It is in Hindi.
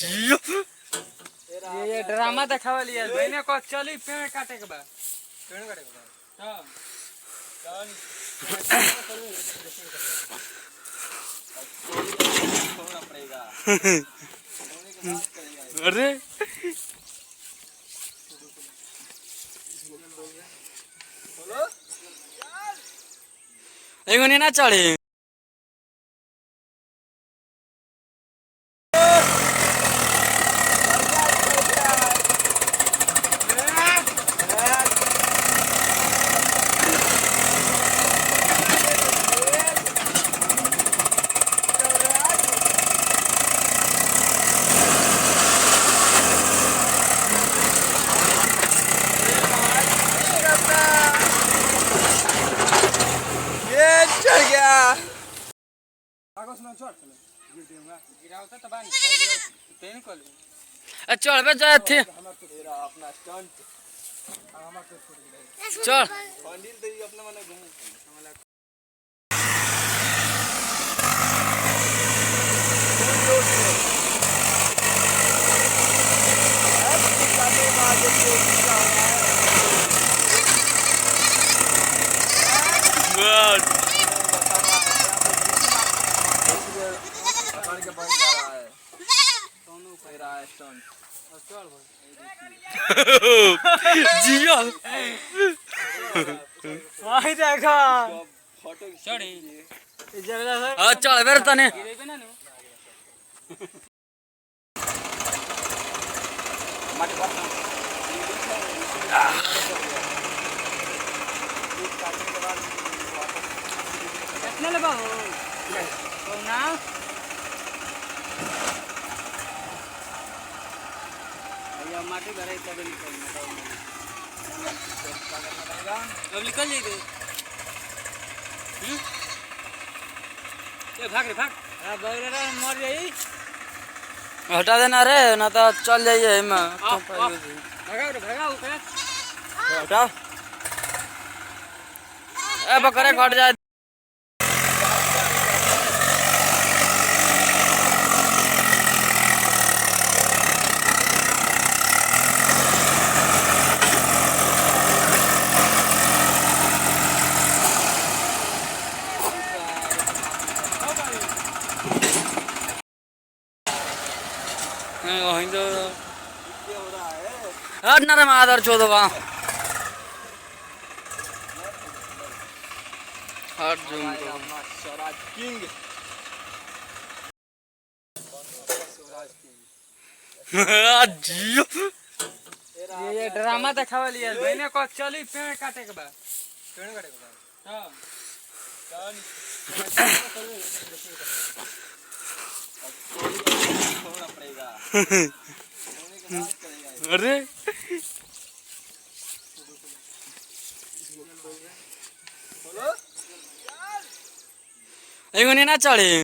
जियो ये ड्रामा दिखावा लिया बहने को चली पेड़ काटे के बा पेड़ काटे के बा हां छोड़ना पड़ेगा अरे बोलो एगो ना चढ़े चल बे जा थे अपना स्टंट चल पंडिल दे अपने माने घूम जियो भाई देखा फोटो चढ़ी हां चल बेर तने मत कर कितने लगा हो ना भैया माटी भरे तब निकल अब निकल जाइए भाग रे भाग बगरा मर जाई हटा देना रे ना तो चल जाइए भगाओ रे भगाओ हटा ए बकरे घट जाए हट ना रे मादर चोदवा हट जूम स्वराज किंग जियो ये ड्रामा दिखावा लिया बहने को चली पेड़ काटे के बा पेड़ काटे के बा हां छोड़ना पड़ेगा अरे बोलो एगो ना चढ़े